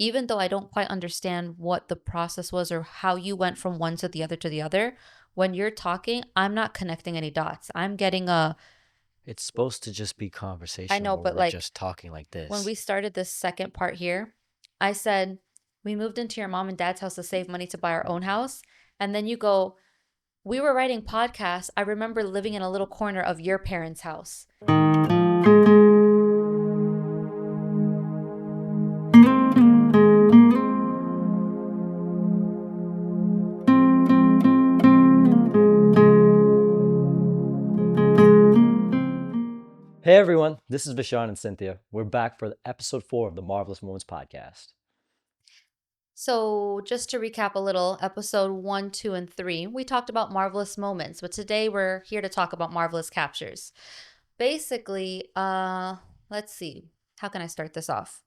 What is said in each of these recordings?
even though I don't quite understand what the process was or how you went from one to the other to the other, when you're talking, I'm not connecting any dots. I'm getting a, It's supposed to just be I conversational know, where but we're like just talking like when this. we started this second part here, I said, we moved into your mom and dad's house to save money to buy our own house. And then you go, we were writing podcasts. I remember living in a little corner of your parents' house. Hey everyone, this is Vishan and Cynthia. We're back for episode 4 of the Marvelous Moments podcast. So, just to recap a little, episode 1, 2, and 3, we talked about marvelous moments, but today we're here to talk about marvelous captures. Basically, let's see. How can I start this off?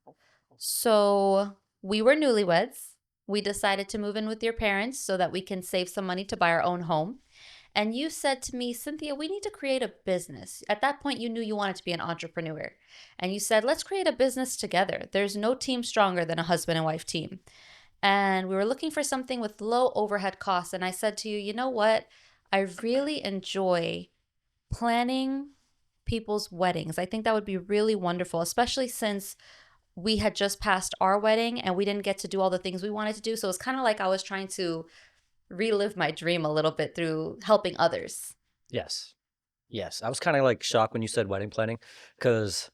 So, we were newlyweds. We decided to move in with your parents so that we can save some money to buy our own home. And you said to me, Cynthia, we need to create a business. At that point, you knew you wanted to be an entrepreneur. And you said, let's create a business together. There's no team stronger than a husband and wife team. And we were looking for something with low overhead costs. And I said to you, you know what? I really enjoy planning people's weddings. I think that would be really wonderful, especially since we had just passed our wedding and we didn't get to do all the things we wanted to do. So it's kind of like I was trying to relive my dream a little bit through helping others. Yes. Yes. I was kind of like shocked when you said wedding planning because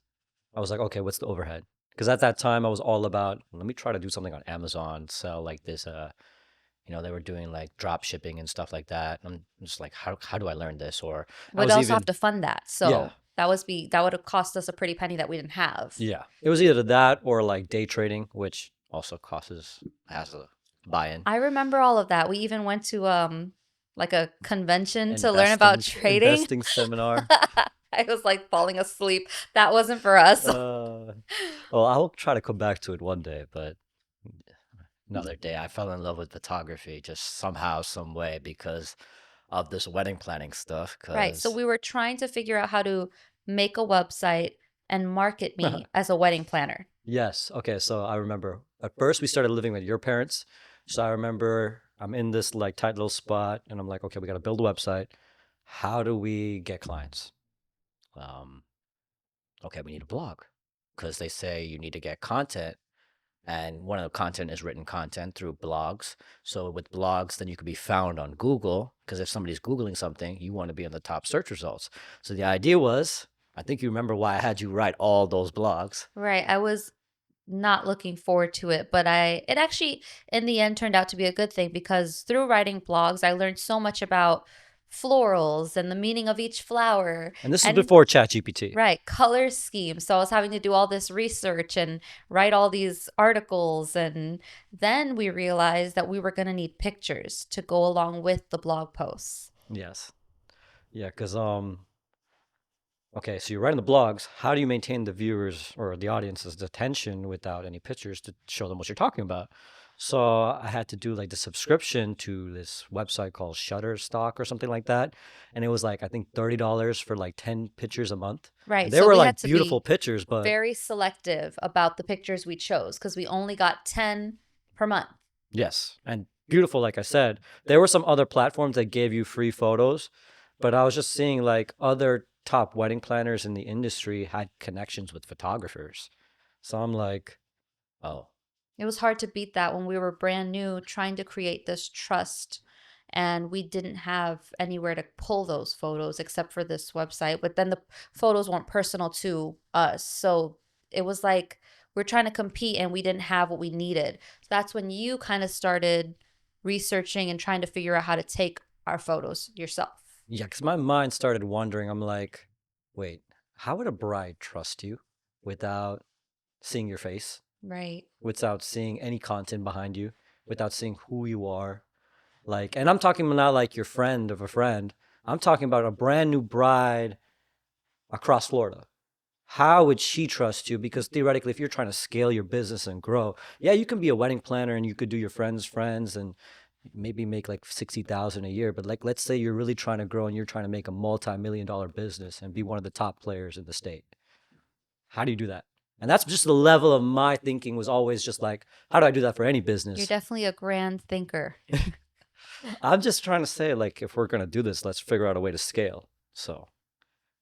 I was like, okay, what's the overhead? Because at that time I was all about, let me try to do something on Amazon, sell like this, they were doing like drop shipping and stuff like that. I'm just like, how do I learn this? Or I We'd was also have even, to fund that. yeah, So that would have cost us a pretty penny that we didn't have. yeah. It was either that or like day trading, which also has a buy-in. I remember all of that. We even went to like a convention to learn about Investing trading. investing seminar. I was like falling asleep. That wasn't for us. Well, I'll try to come back to it one day, but another day. I fell in love with photography just somehow, some way because of this wedding planning stuff. Right. So Because we were trying to figure out how to make a website and market me as a wedding planner. yes, okay. So I remember at first we started living with your parents. So I remember I'm in this like tight little spot, and I'm like, okay, we got to build a website. How do we get clients? Um, okay, we need a blog because they say you need to get content. And one of the content is written content through blogs. So with blogs, then you could be found on Google because if somebody's Googling something, you want to be in the top search results. So the idea was, I think you remember why I had you write all those blogs. Right. I was not looking forward to it, but it actually in the end turned out to be a good thing because through writing blogs, I learned so much about florals and the meaning of each flower And this was and before ChatGPT. right, color schemes. So I was having to do all this research and write all these articles and then we realized that we were going to need pictures to go along with the blog posts. Yes. Yeah, because okay, so you're writing the blogs. How do you maintain the viewers or the audience's attention without any pictures to show them what you're talking about? So I had to do like the subscription to this website called Shutterstock or something like that. And it was like, I think $30 for like 10 pictures a month. And Right. they So were we had like to beautiful be pictures, but very selective about the pictures we chose because we only got 10 per month. yes. And beautiful, like I said. There were some other platforms that gave you free photos, but I was just seeing like other top wedding planners in the industry had connections with photographers. So I'm like, oh, It was hard to beat that when we were brand new trying to create this trust and we didn't have anywhere to pull those photos except for this website. But then the photos weren't personal to us. So it was like we're trying to compete and we didn't have what we needed. So that's when you kind of started researching and trying to figure out how to take our photos yourself. yeah, because my mind started wandering. I'm like, wait, how would a bride trust you without seeing your face, Right. without seeing any content behind you, without seeing who you are? Like, and I'm talking not like your friend of a friend. I'm talking about a brand new bride across Florida. How would she trust you? Because theoretically, if you're trying to scale your business and grow, yeah, you can be a wedding planner and you could do your friends and maybe make like 60,000 a year. But like, let's say you're really trying to grow and you're trying to make a multi-million dollar business and be one of the top players in the state. How do you do that? And that's just the level of my thinking was always just like, how do I do that for any You're business? definitely a grand thinker. I'm just trying to say, like, if we're going to do this, let's figure out a way to scale. So,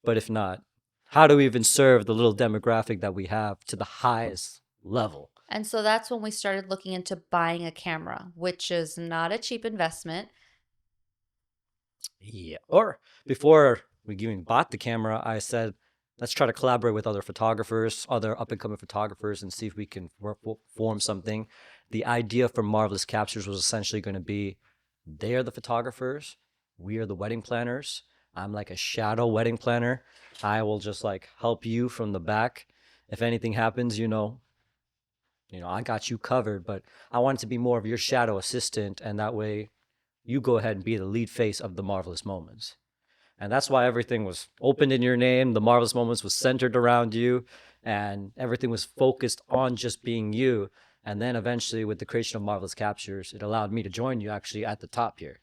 but if not, how do we even serve the little demographic that we have to the highest level? And so that's when we started looking into buying a camera, which is not a cheap investment. Yeah. Or before we even bought the camera, I said, let's try to collaborate with other photographers, other up and coming photographers, and see if we can form something. The idea for Marvelous Captures was essentially going to be they are the photographers, we are the wedding planners. I'm like a shadow wedding planner. I will just like help you from the back. If anything happens, I got you covered, but I want it to be more of your shadow assistant, and that way you go ahead and be the lead face of the Marvelous Moments. And that's why everything was opened in your name. The Marvelous Moments was centered around you, and everything was focused on just being you. And then eventually, with the creation of Marvelous Captures, it allowed me to join you actually at the top here.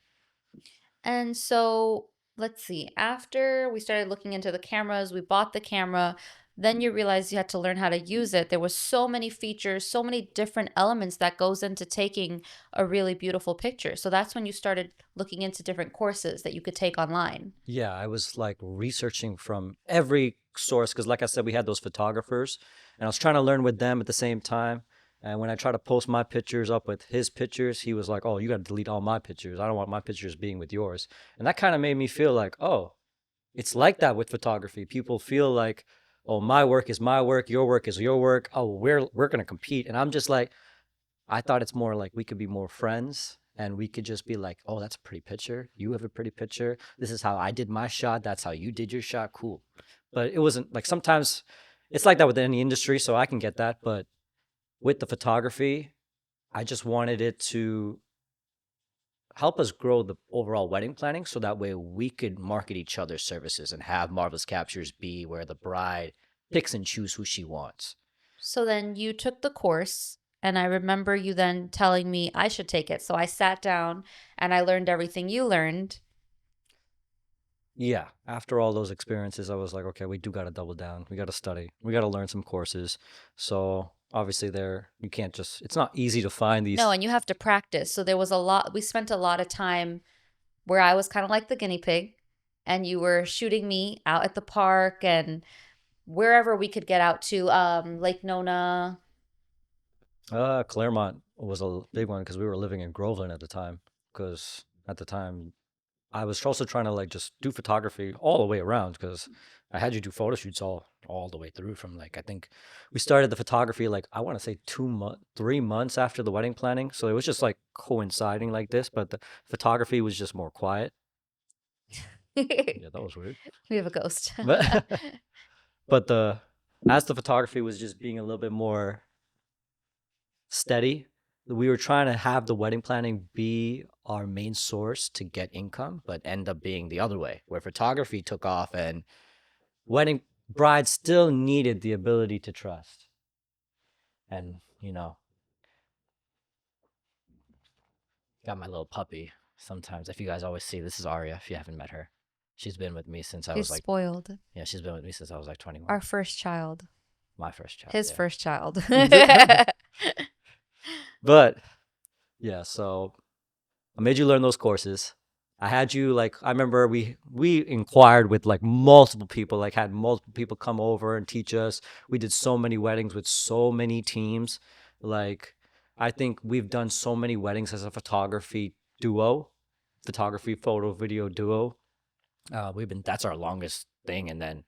And so let's see, after we started looking into the cameras, we bought the camera, then you realized you had to learn how to use it. There was so many features, so many different elements that goes into taking a really beautiful picture. So that's when you started looking into different courses that you could take online. Yeah, I was like researching from every source because, like I said, we had those photographers, and I was trying to learn with them at the same time. And when I tried to post my pictures up with his pictures, he was like, "Oh, you got to delete all my pictures. I don't want my pictures being with yours." And that kind of made me feel like, "Oh, it's like that with photography. People feel like, oh, my work is my work, your work is your work. Oh, we're gonna compete." And I'm just like, I thought it's more like we could be more friends and we could just be like, oh, that's a pretty picture. You have a pretty picture. This is how I did my shot. That's how you did your shot. Cool. But it wasn't like sometimes it's like that with any industry, so I can get that. But with the photography, I just wanted it to help us grow the overall wedding planning so that way we could market each other's services and have Marvelous Captures be where the bride picks and choose who she wants. So then you took the course, and I remember you then telling me I should take it. So I sat down and I learned everything you learned. Yeah, after all those experiences, I was like, okay, we do got to double down. We got to study. We got to learn some courses. So obviously, there you can't just. It's not easy to find No, these. and you have to practice. So there was a lot, we spent a lot of time where I was kind of like the guinea pig, and you were shooting me out at the park and wherever we could get out to, Lake Nona. Claremont was a big one because we were living in Groveland at the time. Because at the time, I was also trying to like just do photography all the way around because I had you do photo shoots all the way through from like I think we started the photography like I want to say 2 months, 3 months after the wedding planning. So it was just like coinciding like this, but the photography was just more quiet. We Yeah, that was weird. have a ghost. But but the as the photography was just being a little bit more steady, we were trying to have the wedding planning be our main source to get income, but end up being the other way, where photography took off and wedding brides still needed the ability to trust. And, got my little puppy. Sometimes, if you guys always see, this is Aria, if you haven't met her. She's been with me since I He's was like, spoiled. yeah, she's been with me since I was like 21. Our first child. My first child, His yeah. first child. But, yeah, so I made you learn those courses. I had you like I remember we inquired with like multiple people, like had multiple people come over and teach us. We did so many weddings with so many teams. Like I think we've done so many weddings as a photography photo video duo. We've been that's our longest thing, and then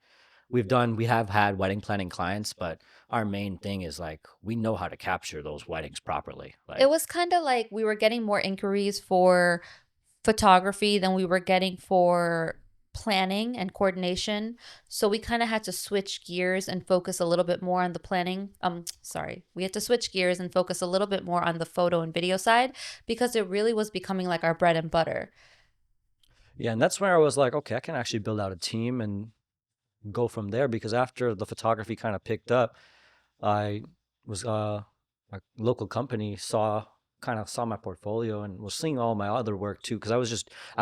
we have had wedding planning clients, but our main thing is like we know how to capture those weddings properly. It Like was kind of like we were getting more inquiries for photography than we were getting for planning and coordination. So we kind of had to switch gears and focus a little bit more on the planning. Sorry. We had to switch gears and focus a little bit more on the photo and video side because it really was becoming like our bread and butter. yeah, and that's where I was like, okay, I can actually build out a team and go from there because after the photography kind of picked up, I was a local company saw my portfolio and was seeing all my other work too because I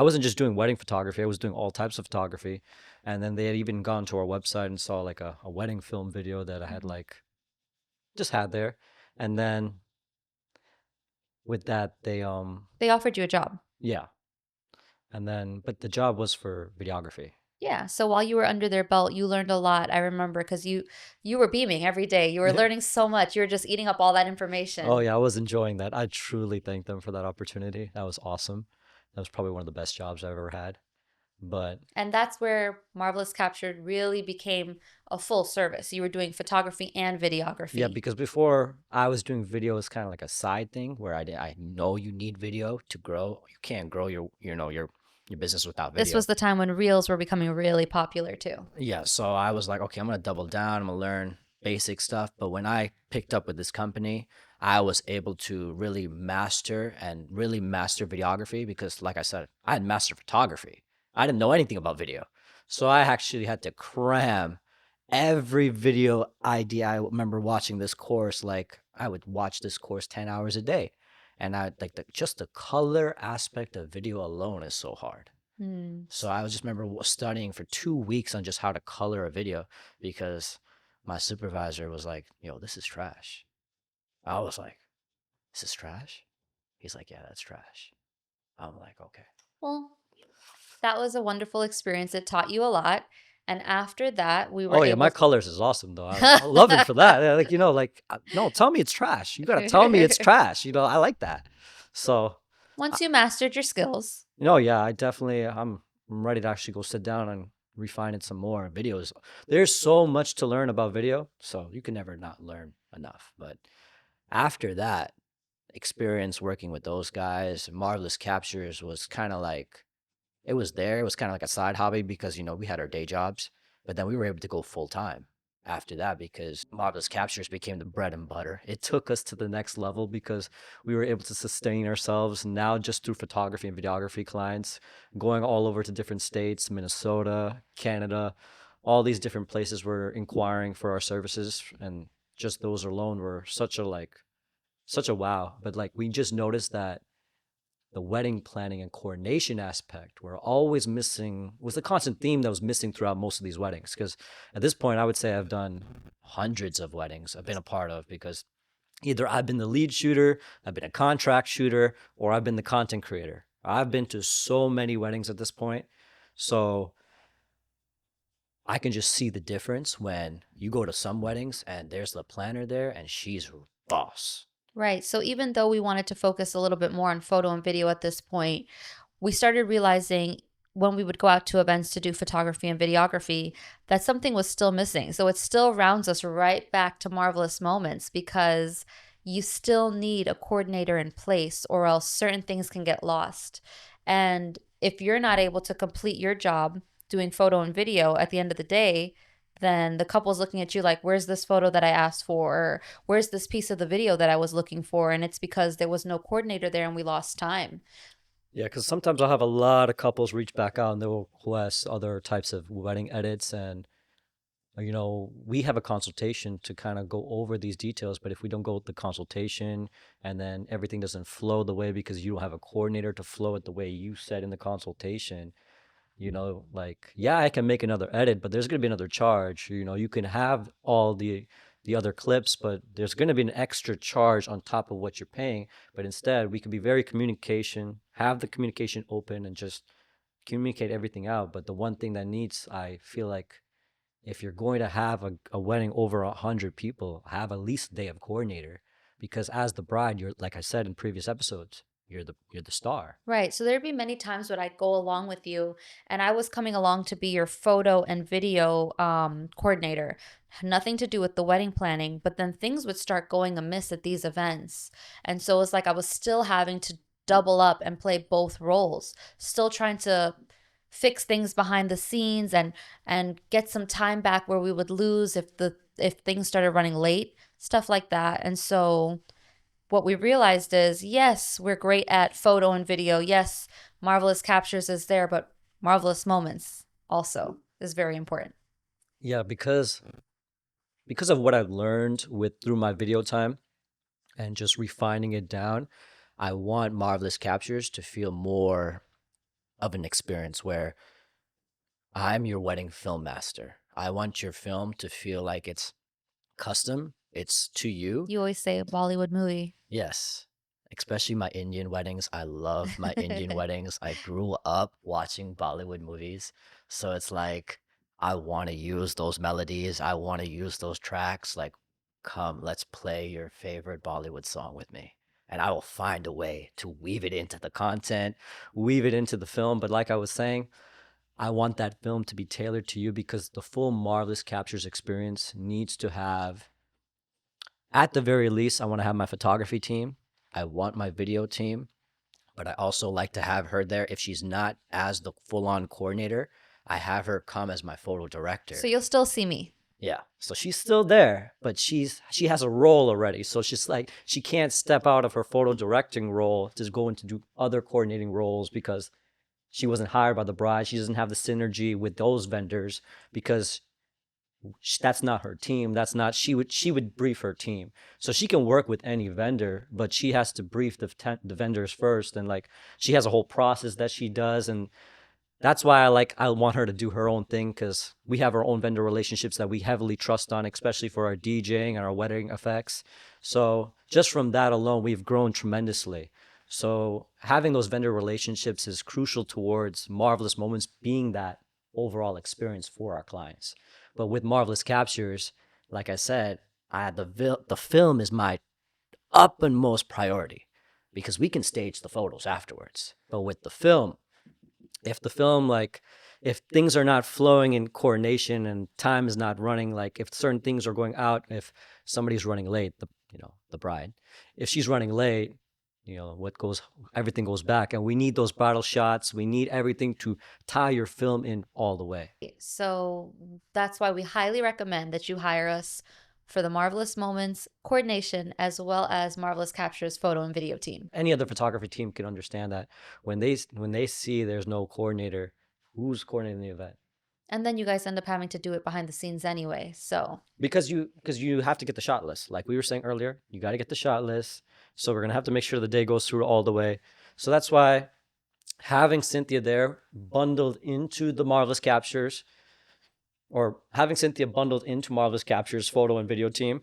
wasn't just doing wedding photography, I was doing all types of photography. And then they had even gone to our website and saw like a wedding film video that I had Mhm. like just had there. And then with that, They offered you a job. yeah. And then, but the job was for videography. Yeah, so while you were under their belt, you learned a lot, I remember, because you were beaming every day, you were Yeah. learning so much, you were just eating up all that Oh information. yeah, I was enjoying that. I truly thank them for that opportunity. That was awesome. That was probably one of the best jobs I've ever had. But And that's where Marvelous Captured really became a full service. You were doing photography and yeah, videography. because before I was doing video as kind of like a side thing where I know you need video to grow. You can't grow your business without This video. was the time when reels were becoming really popular too. Yeah, so I was like, okay, I'm gonna double down. I'm gonna learn basic stuff. But when I picked up with this company, I was able to really master videography because, like I said, I had mastered photography. I didn't know anything about video. So I actually had to cram every video idea. I remember watching this course, like I would watch this course 10 hours a day. And I like just the color aspect of video alone is so hard. Hmm. So I was just remember studying for 2 weeks on just how to color a video because my supervisor was like, "Yo, this is trash." I was like, "This is trash?" He's like, "Yeah, that's trash." I'm like, "Okay." Well, that was a wonderful experience. It taught you a lot. And after that, we were Oh yeah, my able colors is awesome though. I love him for that. Yeah, like no, tell me it's trash. You gotta tell me it's to. trash. I like that. So, Once you mastered your skills. yeah, I'm ready to actually go sit down and refine it some more. Videos, there's so much to learn about video, so you can never not learn enough. But after that experience working with those guys, Marvelous Captures was kind of like it was there. It was kind of like a side hobby because we had our day jobs, but then we were able to go full time after that because Marvelous Captures became the bread and butter. It took us to the next level because we were able to sustain ourselves now just through photography and videography clients, going all over to different states, Minnesota, Canada, all these different places were inquiring for our services, and just those alone were such a wow. But like we just noticed that the wedding planning and coordination aspect were always missing, was the constant theme that was missing throughout most of these weddings. Because at this point, I would say I've done hundreds of weddings I've been a part of because either I've been the lead shooter, I've been a contract shooter, or I've been the content creator. I've been to so many weddings at this point. So I can just see the difference when you go to some weddings and there's the planner there and she's boss. Right. So even though we wanted to focus a little bit more on photo and video at this point, we started realizing when we would go out to events to do photography and videography that something was still missing. So it still rounds us right back to marvelous moments because you still need a coordinator in place or else certain things can get lost. And if you're not able to complete your job doing photo and video at the end of the day, then the couple's looking at you like, where's this photo that I asked for? Or where's this piece of the video that I was looking for? And it's because there was no coordinator there and we lost time. Yeah, because sometimes I'll have a lot of couples reach back out and they'll request other types of wedding edits. And, we have a consultation to kind of go over these details. But if we don't go with the consultation and then everything doesn't flow the way because you don't have a coordinator to flow it the way you said in the consultation, like, yeah, I can make another edit, but there's going to be another charge. You can have all the other clips, but there's going to be an extra charge on top of what you're paying. But instead, we can be very have the communication open and just communicate everything out. But the one thing that needs, I feel like, if you're going to have a wedding over 100 people, have at least a day of coordinator, because as the bride, you're, like I said in previous episodes, you're the star. Right. So there'd be many times when I'd go along with you and I was coming along to be your photo and video coordinator. Had nothing to do with the wedding planning, but then things would start going amiss at these events. And so it's like I was still having to double up and play both roles, still trying to fix things behind the scenes and get some time back where we would lose if things started running late, stuff like that. And so what we realized is yes, we're great at photo and video. Yes, marvelous captures is there, but marvelous moments also is very important. Yeah, because of what I've learned with through my video time and just refining it down, I want Marvelous Captures to feel more of an experience where I'm your wedding film master. I want your film to feel like it's custom It's to you. You always say a Bollywood movie. Yes. Especially my Indian weddings. I love my Indian weddings. I grew up watching Bollywood movies. So it's like I want to use those melodies. I want to use those tracks. Like, come, let's play your favorite Bollywood song with me. And I will find a way to weave it into the content, weave it into the film. But like I was saying, I want that film to be tailored to you because the full Marvelous Captures experience needs to have, at the very least, I want to have my photography team. I want my video team, but I also like to have her there. If she's not as the full on coordinator, I have her come as my photo So director. you'll still see me. Yeah. So she's still there, but she has a role already. So she's like she can't step out of her photo directing role to go into do other coordinating roles because she wasn't hired by the bride. She doesn't have the synergy with those vendors because that's not her team. That's not she would brief her team. So she can work with any vendor, but she has to brief the vendors first, and like she has a whole process that she does, and that's why I want her to do her own thing because we have our own vendor relationships that we heavily trust on, especially for our DJing and our wedding effects. So just from that alone, we've grown tremendously. So having those vendor relationships is crucial towards Marvelous Moments being that overall experience for our clients. But with Marvelous Captures, like I said, the film is my uppermost priority because we can stage the photos afterwards. But with the film, if the film like if things are not flowing in coordination and time is not running, like if certain things are going out, if somebody's running late, the bride, if she's running late, what goes everything goes back, and we need those bridal shots, we need everything to tie your film in all the way. So that's why we highly recommend that you hire us for the Marvelous Moments coordination as well as Marvelous Captures photo and video team. Any other photography team can understand that when they see there's no coordinator, who's coordinating the event? And then you guys end up having to do it behind the scenes anyway. So Because you have to get the shot list. Like we were saying earlier, you got to get the shot list. So we're gonna have to make sure the day goes through all the way. So that's why having Cynthia there bundled into the Marvelous Captures, or having Cynthia bundled into Marvelous Captures photo and video team,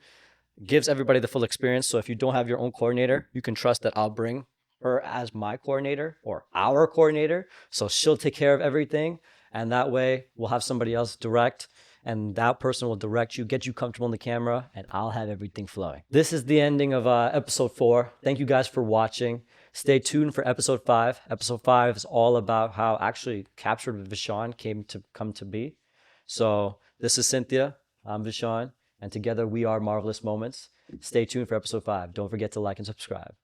gives everybody the full experience. So if you don't have your own coordinator, you can trust that I'll bring her as my coordinator or our coordinator. So she'll take care of everything. And that way we'll have somebody else direct, and that person will direct you, get you comfortable in the camera, and I'll have everything flowing. This is the ending of episode 4. Thank you guys for watching. Stay tuned for episode 5. Episode 5 is all about how actually Captured with Vishon come to be. So this is Cynthia. I'm Vishon. And together we are Marvelous Moments. Stay tuned for episode 5. Don't forget to like and subscribe.